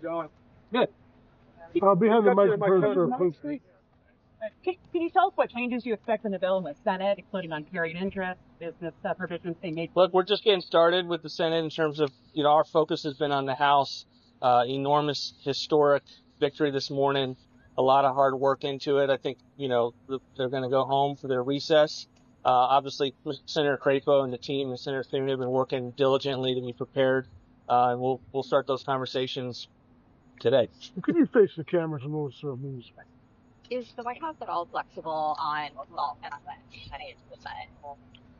Good. Behind the microphone, sir, please. Can you tell us what changes you expect in the bill in the Senate, including on carried interest, business provisions being made? Look, we're just getting started with the Senate in terms of, our focus has been on the House. Enormous historic victory this morning. A lot of hard work into it. I think, they're going to go home for their recess. Obviously, Senator Crapo and the team and Senator Finley have been working diligently to be prepared. And we'll start those conversations today. Could you face the cameras and those moves? Is the White House at all flexible on Vought and on heading into the Senate?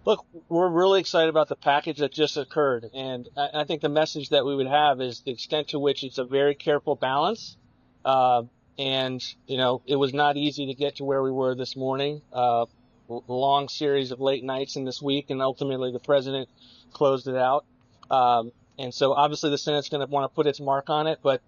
Look, we're really excited about the package that just occurred. And I think the message that we would have is the extent to which it's a very careful balance. And, it was not easy to get to where we were this morning. Long series of late nights in this week, and ultimately the president closed it out. And so obviously the Senate's going to want to put its mark on it, but,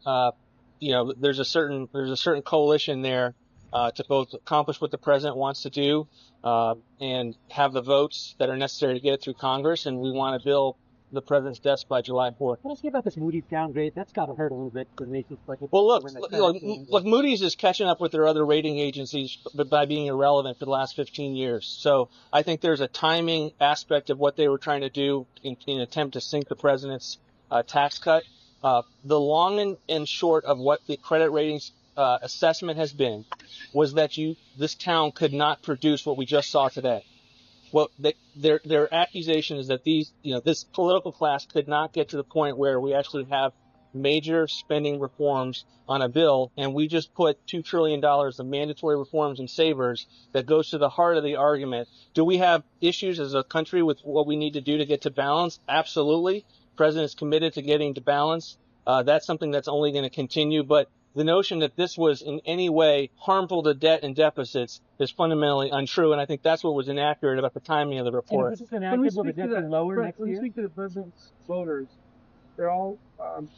there's a certain coalition there to both accomplish what the president wants to do and have the votes that are necessary to get it through Congress. And we want to bill the president's desk by July 4th. Let's see about this Moody's downgrade. That's got to hurt a little bit for the nation's budget. Well, look, Moody's is catching up with their other rating agencies by being irrelevant for the last 15 years. So I think there's a timing aspect of what they were trying to do in an attempt to sink the president's tax cut. The long and short of what the credit ratings assessment has been was that this town could not produce what we just saw today. Well, their accusation is that this political class could not get to the point where we actually have major spending reforms on a bill, and we just put $2 trillion of mandatory reforms and savers that goes to the heart of the argument. Do we have issues as a country with what we need to do to get to balance? Absolutely. The president is committed to getting to balance. That's something that's only going to continue, but the notion that this was in any way harmful to debt and deficits is fundamentally untrue, and I think that's what was inaccurate about the timing of the report. And if this is enacted, will the debt be lower next year? When you speak to the president's voters, they're all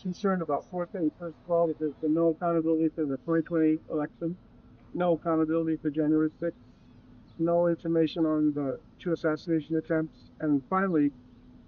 concerned about four things. First of all, there's been no accountability for the 2020 election, no accountability for January 6th, no information on the two assassination attempts, and finally,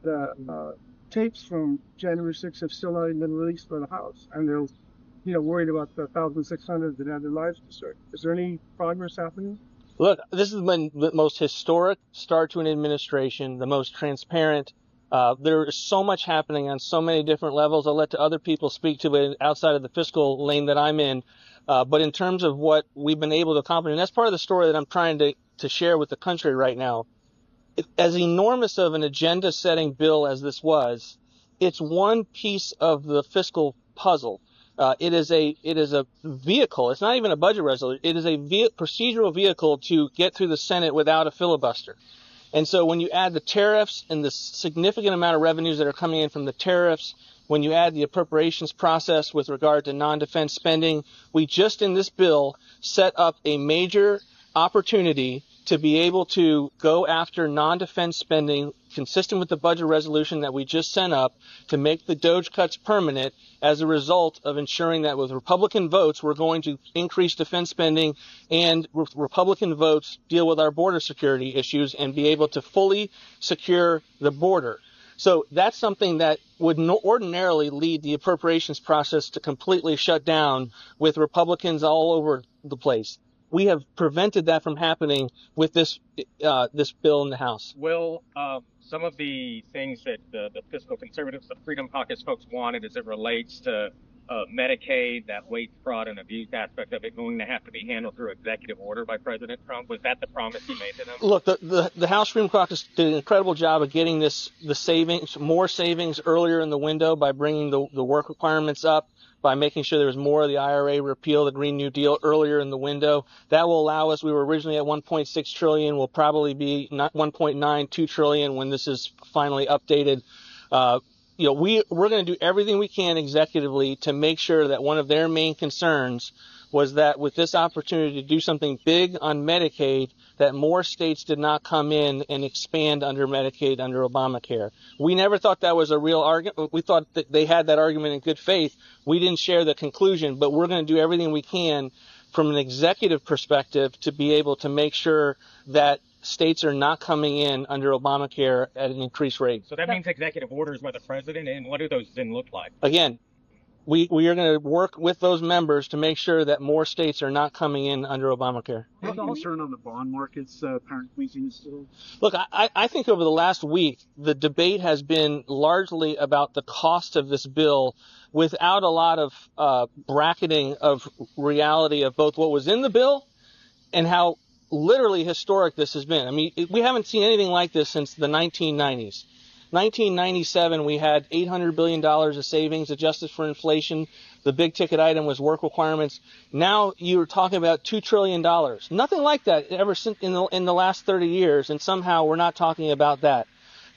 the tapes from January 6th have still not even been released by the House, and they're worried about the 1,600 that had their lives destroyed. Is there any progress happening? Look, this has been the most historic start to an administration, the most transparent. There is so much happening on so many different levels. I'll let the other people speak to it outside of the fiscal lane that I'm in. But in terms of what we've been able to accomplish, and that's part of the story that I'm trying to share with the country right now. As enormous of an agenda-setting bill as this was, it's one piece of the fiscal puzzle. It is a vehicle. It's not even a budget resolution. It is a procedural vehicle to get through the Senate without a filibuster. And so when you add the tariffs and the significant amount of revenues that are coming in from the tariffs, when you add the appropriations process with regard to non-defense spending, we just in this bill set up a major opportunity to be able to go after non-defense spending consistent with the budget resolution that we just sent up to make the DOGE cuts permanent as a result of ensuring that with Republican votes, we're going to increase defense spending and with Republican votes deal with our border security issues and be able to fully secure the border. So that's something that would ordinarily lead the appropriations process to completely shut down with Republicans all over the place. We have prevented that from happening with this bill in the House. Will some of the things that the fiscal conservatives, the Freedom Caucus folks wanted as it relates to Medicaid, that waste, fraud, and abuse aspect of it going to have to be handled through executive order by President Trump? Was that the promise he made to them? Look, the House Freedom Caucus did an incredible job of getting more savings earlier in the window by bringing the work requirements up, by making sure there was more of the IRA repeal, the Green New Deal earlier in the window. That will allow us, we were originally at 1.6 trillion, will probably be not 1.92 trillion when this is finally updated. We're going to do everything we can executively to make sure that one of their main concerns was that with this opportunity to do something big on Medicaid, that more states did not come in and expand under Medicaid under Obamacare. We never thought that was a real argument. We thought that they had that argument in good faith. We didn't share the conclusion, but we're going to do everything we can from an executive perspective to be able to make sure that states are not coming in under Obamacare at an increased rate. So that means executive orders by the president, and what do those then look like? Again, we are going to work with those members to make sure that more states are not coming in under Obamacare. Any concern on the bond market's apparent weakness still? Look, I think over the last week, the debate has been largely about the cost of this bill without a lot of bracketing of reality of both what was in the bill and how literally historic this has been. I mean, we haven't seen anything like this since the 1990s. 1997, we had $800 billion of savings adjusted for inflation. The big ticket item was work requirements. Now you're talking about $2 trillion. Nothing like that ever since in the last 30 years, and somehow we're not talking about that.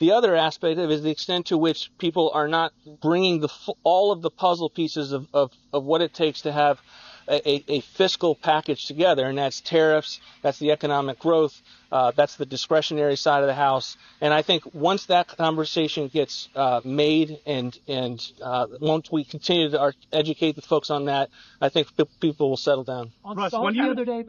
The other aspect of it is the extent to which people are not bringing all of the puzzle pieces of what it takes to have a fiscal package together, and that's tariffs, that's the economic growth, that's the discretionary side of the house. And I think once that conversation gets made and once we continue to educate the folks on that, I think people will settle down. On Russ, SALT when the you- other day,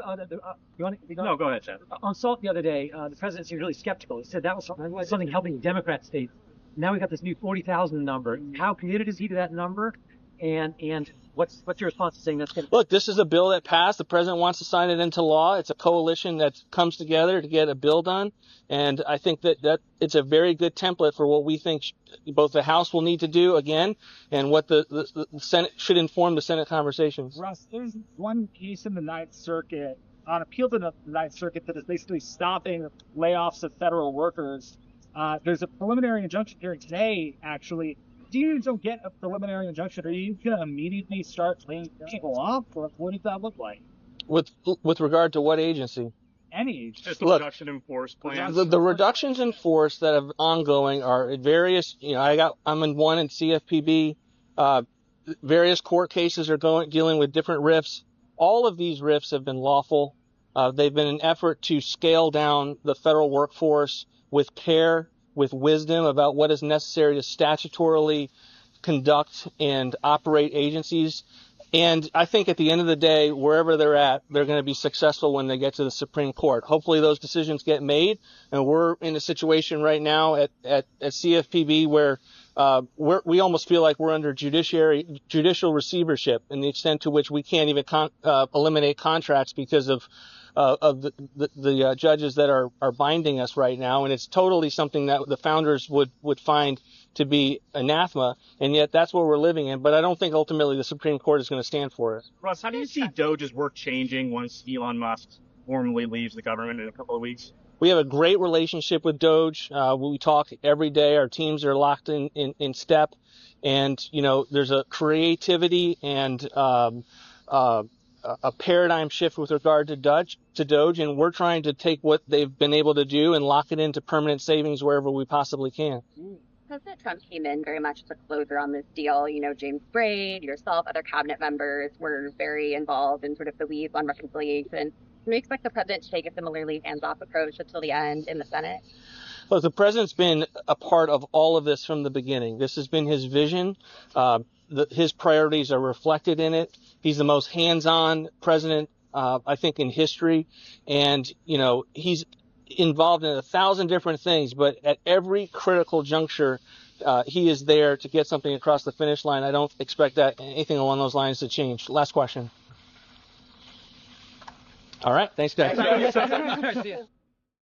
No, go ahead, Chad. On SALT the other day, the president seemed really skeptical. He said that was something helping Democrat states. Now we got this new 40,000 number. How committed is he to that number? And what's your response to saying that's going to... Look, this is a bill that passed. The president wants to sign it into law. It's a coalition that comes together to get a bill done. And I think that it's a very good template for what we think both the House will need to do again and what the Senate should inform the Senate conversations. Russ, there's one case in the Ninth Circuit, on appeal to the Ninth Circuit, that is basically stopping layoffs of federal workers. There's a preliminary injunction hearing today, actually. Do you don't get a preliminary injunction, are you going to immediately start laying people off, or what does that look like? With regard to what agency? Any. Just the Look, reduction in force plans. The reductions in force that are ongoing are at various, I'm in one in CFPB, various court cases are dealing with different RIFs. All of these RIFs have been lawful. They've been an effort to scale down the federal workforce with care, with wisdom about what is necessary to statutorily conduct and operate agencies. And I think at the end of the day, wherever they're at, they're going to be successful when they get to the Supreme Court. Hopefully those decisions get made. And we're in a situation right now at CFPB where we almost feel like we're under judicial receivership in the extent to which we can't even eliminate contracts because of the judges that are binding us right now. And it's totally something that the founders would find to be anathema, and yet that's what we're living in. But I don't think ultimately the Supreme Court is going to stand for it. Russ, how do you see Doge's work changing once Elon Musk formally leaves the government in a couple of weeks? We have a great relationship with Doge. We talk every day. Our teams are locked in step. And, there's a creativity and a paradigm shift with regard to Doge, and we're trying to take what they've been able to do and lock it into permanent savings wherever we possibly can. President Trump came in very much as a closer on this deal. James Braid, yourself, other cabinet members were very involved in sort of the weeds on reconciliation. Can we expect the president to take a similarly hands-off approach until the end in the Senate? Look, the president's been a part of all of this from the beginning. This has been his vision. His priorities are reflected in it. He's the most hands-on president, I think, in history. And, he's involved in 1,000 different things, but at every critical juncture, he is there to get something across the finish line. I don't expect anything along those lines to change. Last question. All right. Thanks, guys. See ya.